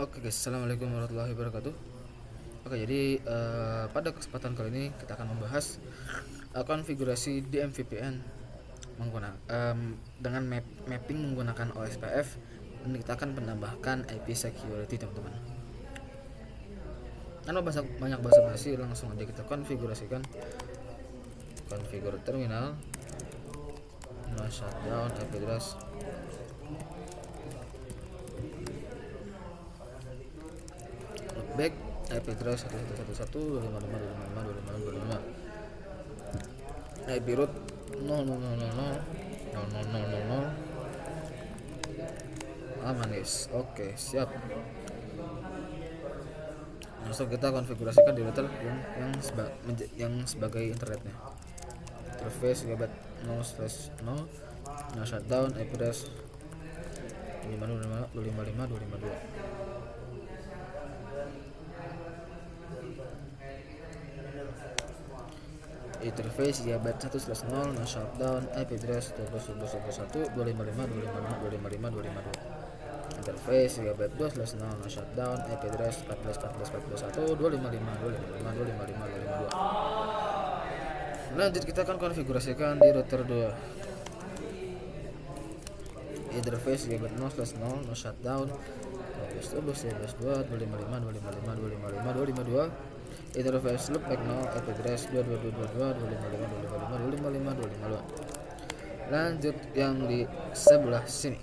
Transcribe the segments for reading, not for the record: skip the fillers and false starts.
Oke guys, assalamualaikum warahmatullahi wabarakatuh. Oke, jadi pada kesempatan kali ini kita akan membahas konfigurasi DMVPN menggunakan dengan mapping menggunakan OSPF, dan kita akan menambahkan IP security, teman-teman. Karena banyak basa-basi, langsung aja kita konfigurasikan. Konfigur terminal, no shutdown, IP address. Back IP address 111.1.255.255.255. IP root 0000000. Aman guys. Oke, siap. Langsung kita konfigurasikan di router yang sebagai internetnya. Interface gigabit 0/0, no shutdown, IP address 255.255.252. Interface gigabit 1/0, no shutdown, IP address 12.1.1.255.255.255.252. Interface gigabit 2/0, no shutdown, IP address 14.14.14.1.255.255.255.252. Lanjut, kita akan konfigurasikan di router 2. Interface gigabit 0/0, no shutdown, 12.12.2.255.255.255.252. Interface loopback 0, IP address 22.22.255.255.255.252. Lanjut yang di sebelah sini.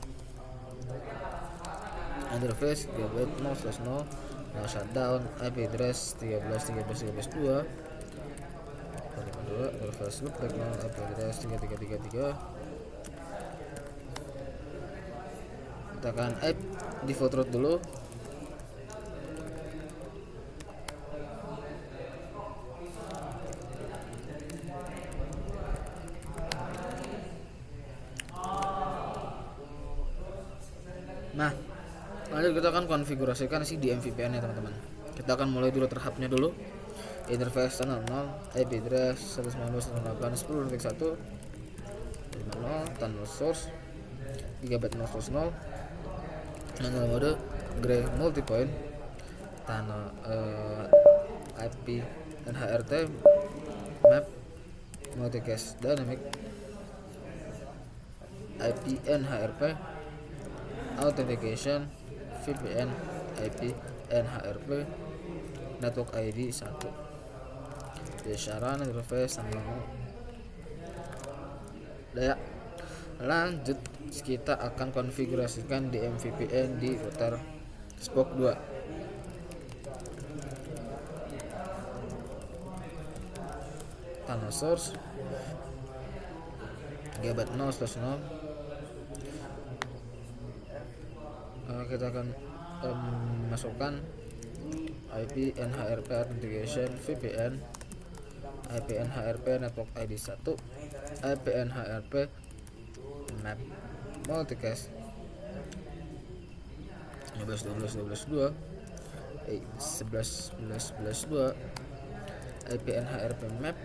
Interface gigabit 0/0, no shutdown, IP address 13.13.13.2. Interface loopback 0, IP address 3333. Kita akan add default route dulu. Nah, lanjut kita akan konfigurasikan si DMVPN nya, teman-teman. Kita akan mulai dulu terhubnya dulu. Interface channel 0, IP address 192.168.10.1, 50, tunnel source gigabit 0/0, tunnel mode gray multipoint, tunnel IP NHRT map multicast dynamic, IP NHRP authentication VPN, IP NHRP network ID 1. Syarat interface sama daya. Lanjut, kita akan konfigurasikan DMVPN di router Spoke 2. Tunnel source gigabit 0/0. Kita akan masukkan IP NHRP authentication VPN, IP NHRP network ID 1, IP NHRP map multicast 12.12.12.2, 11.11.11.2, IP NHRP map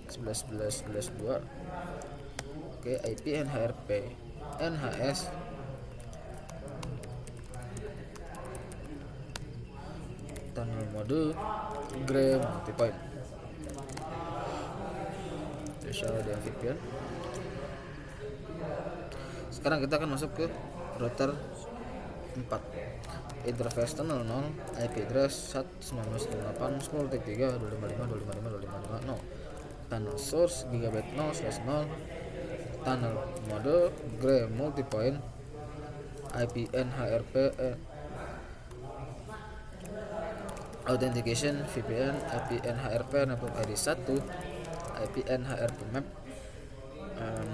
11.11.11.2. Oke, IP NHRP NHS tunnel mode gray multipoint. Spesial di VPN. Sekarang kita akan masuk ke router 4. Interface tunnel 0, IP address 192.168.10.3.255.255.255.0. Tunnel source gigabit 0/0, tunnel mode gray multipoint, IP NHRP authentication VPN, IP NHRP network ID 1, IP NHRP map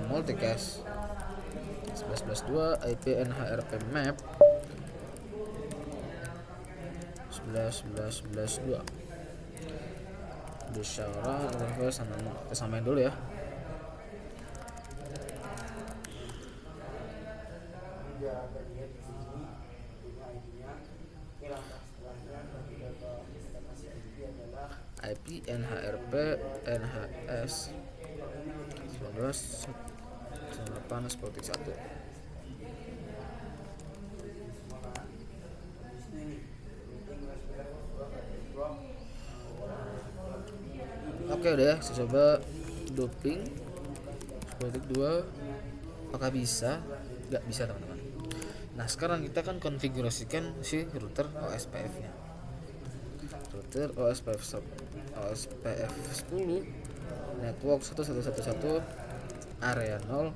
multicast 11.11.2, IP NHRP map 11.11.11.2. Syarat interface kita samain dulu ya. IP NHRP NHS 19.8.1. Oke, udah ya, saya coba doping seperti 2. Apakah bisa? Nggak bisa teman-teman. Nah sekarang kita akan konfigurasikan si router OSPF nya. Router OSPF 10 network 1111 area 0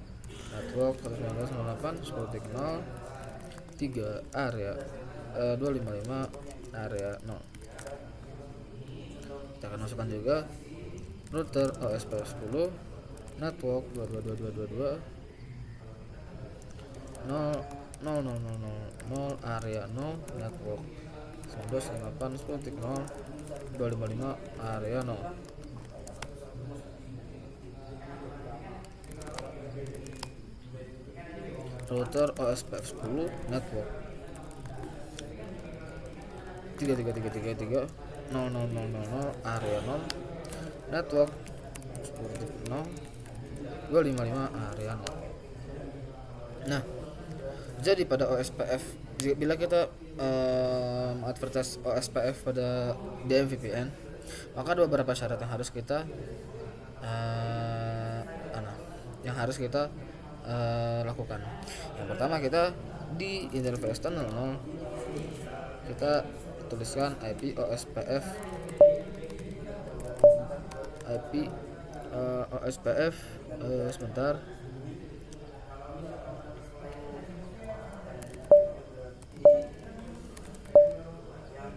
network 192.168.10.0 3 area 255 area 0. Kita akan masukkan juga router OSPF 10 network 222.222 0 0 0 0 0 area 0 network 19.8.10.0 255 area 0. Router OSPF 10 network 3333 0 0 0 0 area 0 network 10.0 255 area 0. Nah, jadi pada OSPF, bila kita advertise OSPF pada DMVPN, maka ada beberapa syarat yang harus kita lakukan. Yang pertama, kita di interface tunnel 0 kita tuliskan IP OSPF sebentar.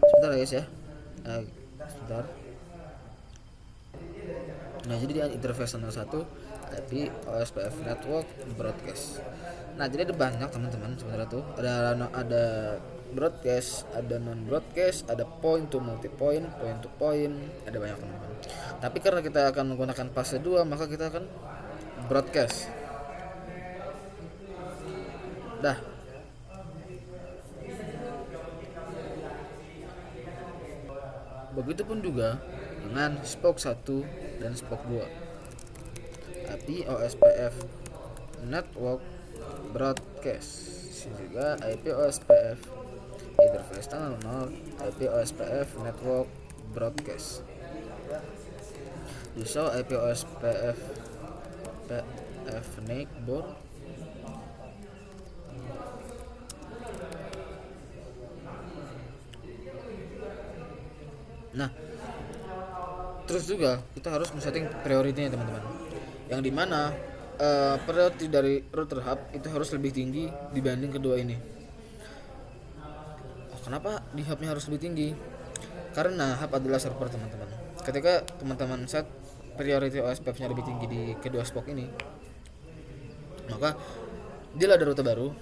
Sebentar guys ya. Sebentar. Nah, jadi di interface 01 IP OSPF network broadcast. Nah, jadi ada banyak teman-teman sebenarnya tuh. Ada broadcast, ada non broadcast, ada point to multi point, point to point, ada banyak teman-teman. Tapi karena kita akan menggunakan fase 2, maka kita akan broadcast. Dah. Begitupun juga dengan spoke 1 dan spoke 2. IP OSPF network broadcast. Sini juga IP OSPF interface tunnel 0 IP OSPF network broadcast. Di show IP OSPF PF neighbor. Nah, terus juga kita harus men-setting priority-nya teman-teman, yang dimana priority dari router hub itu harus lebih tinggi dibanding kedua ini. Kenapa di hubnya harus lebih tinggi? Karena hub adalah server teman-teman. Ketika teman-teman set priority OSPF-nya lebih tinggi di kedua spoke ini, maka bila ada rute baru,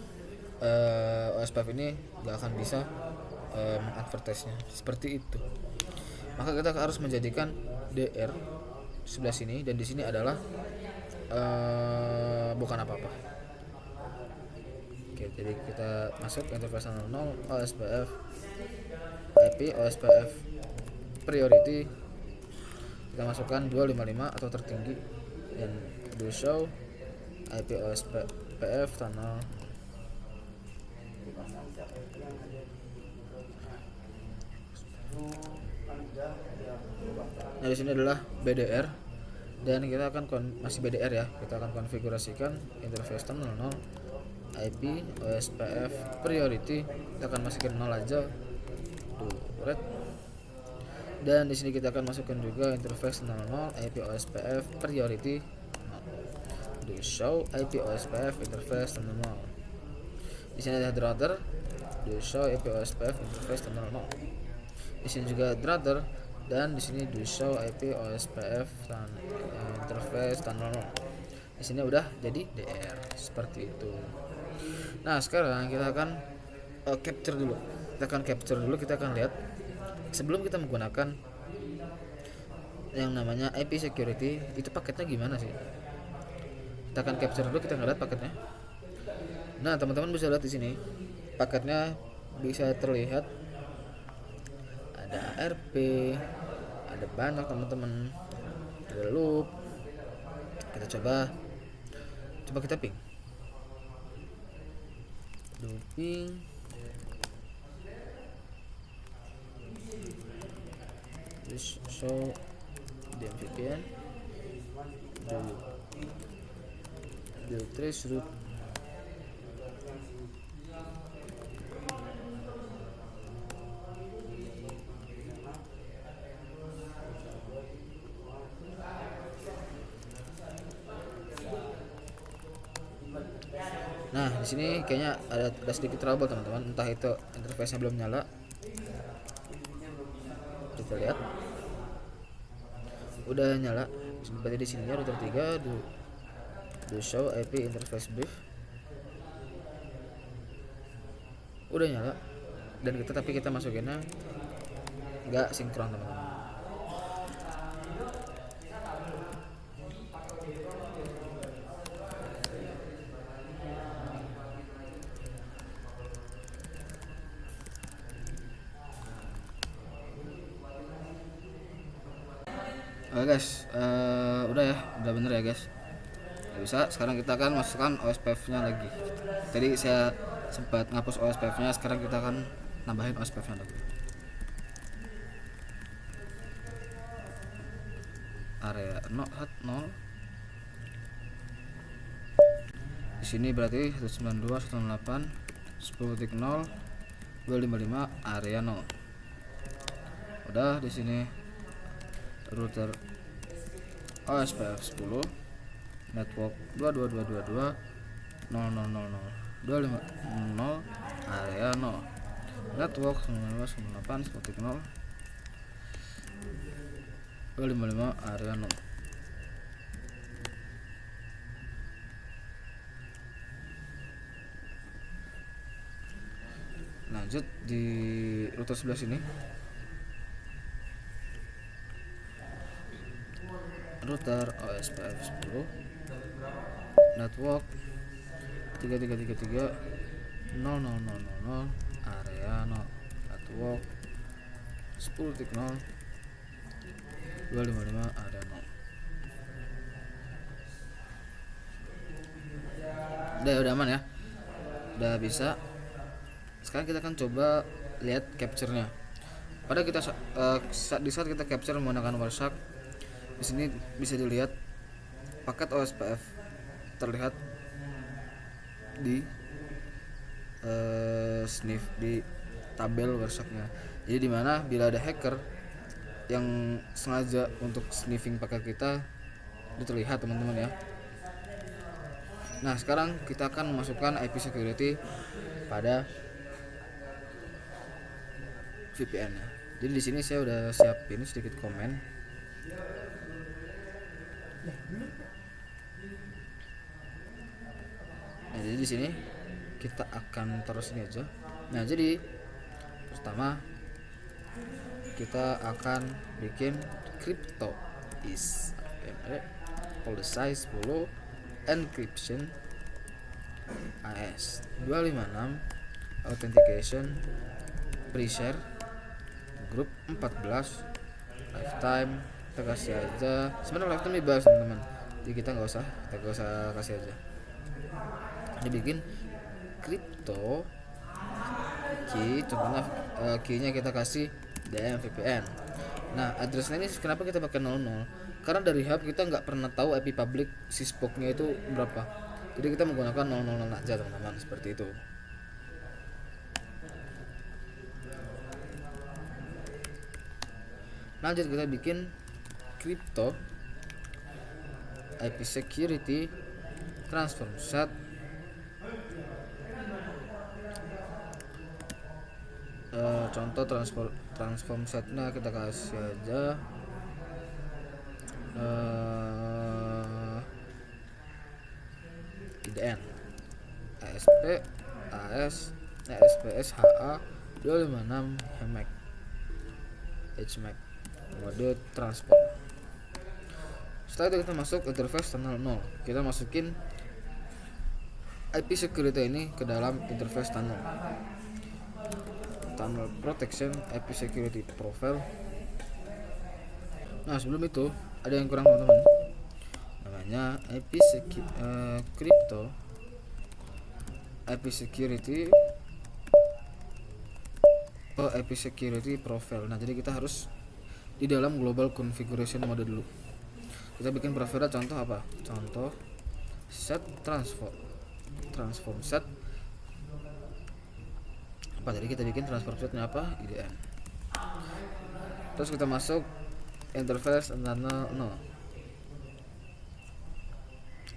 OSPF ini gak akan bisa mengadvertise-nya seperti itu. Maka kita harus menjadikan DR sebelah sini, dan di sini adalah bukan apa-apa. Oke, jadi kita masuk interface 0 OSPF IP OSPF priority, kita masukkan 255 atau tertinggi, dan do show IP OSPF tunnel. Nah, di sini adalah BDR, dan kita akan masih BDR ya. Kita akan konfigurasikan interface tunnel 0 IP OSPF priority. Kita akan masukin 0 aja. Red. Dan di sini kita akan masukkan juga interface 00 IP OSPF priority. Do show IP OSPF interface 00. Di sini ada router. Do show IP OSPF interface 00. Di sini juga router, dan di sini do show IP OSPF dan interface 00. Di sini udah jadi DR seperti itu. Nah, sekarang kita akan capture dulu. Kita akan lihat sebelum kita menggunakan yang namanya IP security, itu paketnya gimana sih. Kita akan capture dulu, kita ngeliat paketnya. Nah, teman-teman bisa lihat di sini paketnya bisa terlihat ada ARP, ada banyak teman-teman, ada loop. Kita coba kita ping looping. Show DMVPN do trace route. Nah, di sini kayaknya ada sedikit trouble teman-teman, entah itu interface-nya belum nyala. Kita lihat. Udah nyala. Berarti di sininya router 3 do show IP interface brief. Udah nyala. Dan tapi kita masukinnya nggak sinkron teman-teman. Oke guys, udah ya, udah bener ya guys. Nggak bisa. Sekarang kita akan masukkan OSPF-nya lagi. Tadi saya sempat ngapus OSPF-nya, sekarang kita akan nambahin OSPF-nya lagi. Area 0. Di sini berarti 192.168.10.0.255 area 0. Udah di sini router OSPF 10 network 222.22.0.0.0.250 area 0 network 192.168.10.0.255 area 0. Lanjut di router sebelah sini, router OSPF 10 network 3333.0.0.0.0 area 0 network 10.0.255 area 0. Udah aman ya, udah bisa. Sekarang kita akan coba lihat capture-nya. Pada kita di saat kita capture menggunakan Wireshark, di sini bisa dilihat paket OSPF terlihat di sniff di tabel Wireshark-nya. Jadi dimana bila ada hacker yang sengaja untuk sniffing paket kita, itu terlihat teman-teman ya. Nah, sekarang kita akan memasukkan IP security pada VPN-nya. Jadi di sini saya udah siapin sedikit komen. Nah, jadi di sini kita akan terus ini aja. Nah, jadi pertama kita akan bikin crypto is policy 10 encryption AS 256 authentication pre-share grup 14 lifetime. Kita kasih aja, sebenarnya lifetime bebas teman-teman, jadi kita nggak usah kasih aja. Ini bikin crypto key, contohnya key-nya kita kasih DMVPN. Nah, address-nya ini kenapa kita pakai 00? Karena dari hub kita nggak pernah tahu IP public syspoc-nya itu berapa, jadi kita menggunakan 00 aja teman-teman, seperti itu. Lanjut kita bikin crypto IP security transform set contoh transform setnya kita kasih aja IDN ASPS HA 256 HMAC mode transport. Setelah itu kita masuk interface tunnel 0. Kita masukin IP security ini ke dalam interface tunnel protection IP security profile. Nah, sebelum itu ada yang kurang teman-teman, namanya crypto IP security profile. Nah, jadi kita harus di dalam global configuration mode dulu. Kita bikin provider contoh apa? Contoh set transform set apa tadi kita bikin transform setnya apa? IDN. Terus kita masuk interface internal 0.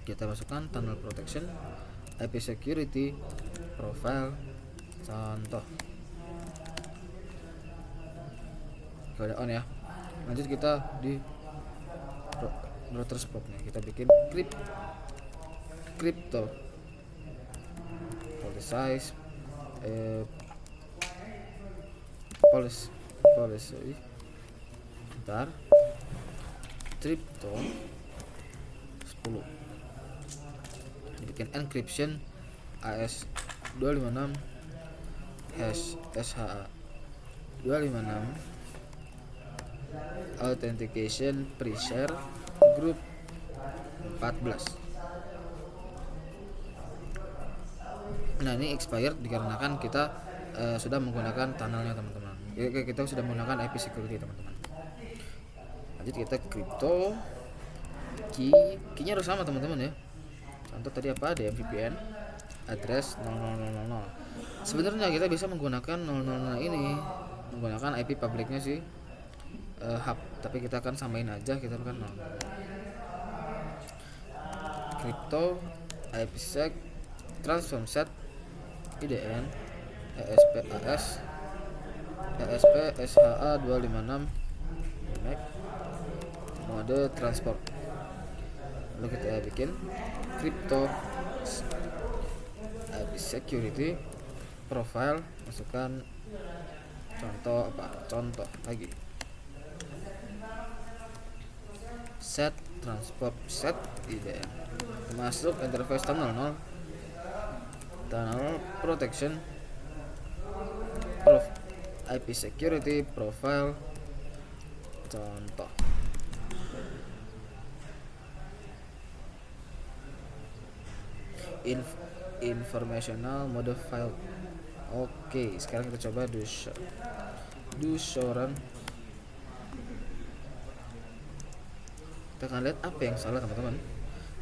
Kita masukkan tunnel protection, IP security, profile, contoh. Kalau on ya. Lanjut kita di router scope nya kita bikin crypto policy size policy bentar crypto 10 bikin encryption AS 256 hash SHA 256 authentication pre-share group 14. Nah ini expired dikarenakan kita sudah menggunakan tunnelnya teman-teman. Kita sudah menggunakan IP security teman-teman. Lanjut kita crypto key-nya harus sama teman-teman ya. Contoh tadi apa? DMVPN address 0000. Sebenarnya kita bisa menggunakan 00 ini menggunakan IP publicnya sih hub, tapi kita akan samain aja, kita akan crypto IPsec transform set IDN ESP SHA 256 MAC mode transport. Lalu kita bikin crypto IP security profile, masukkan contoh lagi set transport set IDN, masuk interface tunnel protection IP security profile, contoh. Informational mode file. Oke, sekarang kita coba do show run. Kita akan lihat apa yang salah teman-teman.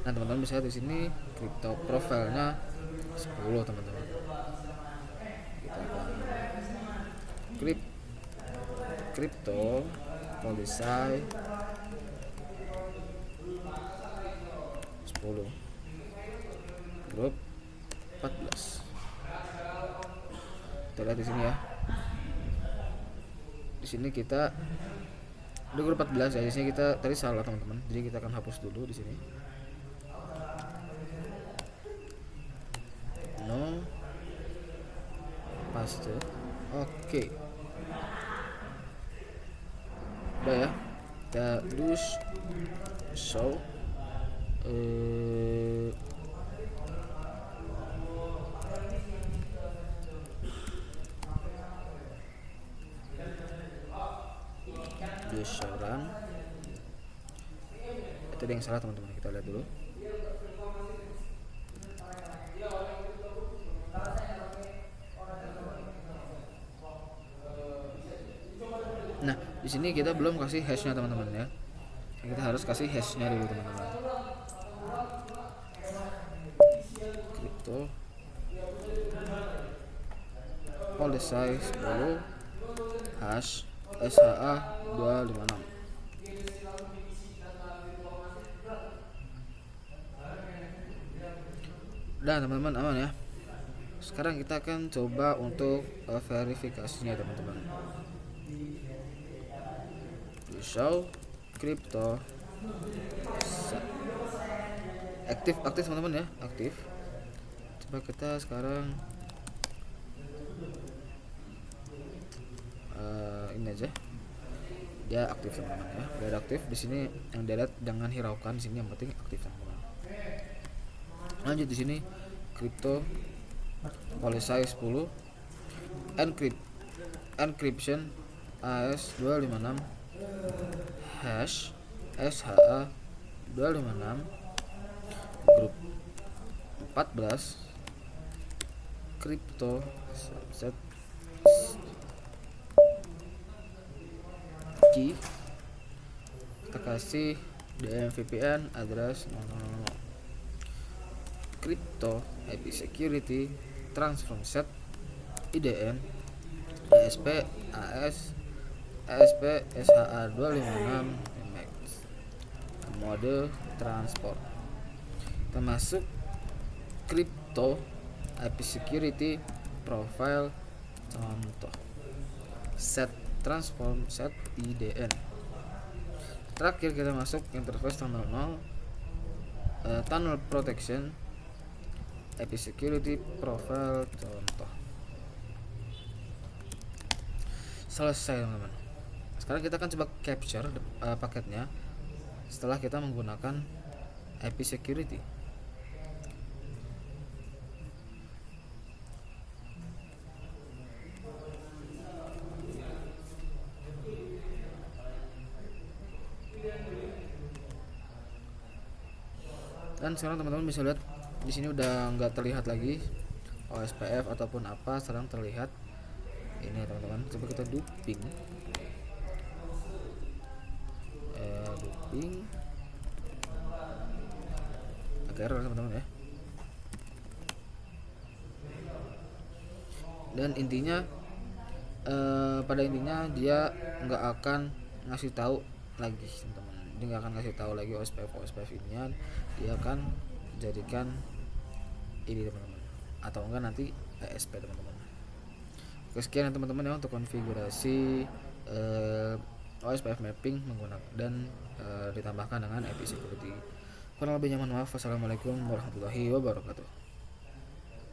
Nah teman-teman bisa lihat di sini crypto profilnya 10 teman-teman. Kita akan crypto policy 10 grup 14. Kita lihat di sini ya. Di sini kita udah grup 14 ya. Di sini kita tadi salah teman-teman. Jadi kita akan hapus dulu di sini. No paste. Oke. Udah ya. Kita do show show run. Itu yang salah teman-teman, kita lihat dulu. Nah di sini kita belum kasih hashnya teman-teman ya. Kita harus kasih hashnya dulu teman-teman. Crypto policy 10 hash SHA 256. Udah teman-teman, aman ya. Sekarang kita akan coba untuk verifikasinya teman-teman. Show crypto aktif teman-teman ya, aktif. Coba kita sekarang ini aja, dia aktif teman-teman ya, dia aktif. Di sini yang dilihat jangan hiraukan, di sini yang penting aktif teman-teman. Lanjut di sini crypto policy 10 encryption AS 256 hash SHA 256 grup 14 crypto set key kita kasih DMVPN address crypto IP security transform set IDN ASP AS ASP SHA 256 MX mode transport. Kita masuk crypto IP security profile contoh set transform set IDN. Terakhir kita masuk interface tunnel 0 tunnel protection IP security profile contoh. Selesai teman-teman. Sekarang kita akan coba capture paketnya setelah kita menggunakan IP security. Dan sekarang teman-teman bisa lihat di sini udah nggak terlihat lagi OSPF ataupun apa, sekarang terlihat ini teman-teman. Coba kita duping agak error teman-teman ya. Dan intinya pada intinya dia nggak akan ngasih tahu lagi teman-teman. Dia nggak akan ngasih tahu lagi OSPF ininya, dia akan jadikan ini teman-teman, atau enggak nanti ASP teman-teman. Sekian ya teman-teman ya untuk konfigurasi OSPF mapping menggunakan dan ditambahkan dengan IP security. Kurang lebihnya mohon maaf. Wassalamualaikum warahmatullahi wabarakatuh.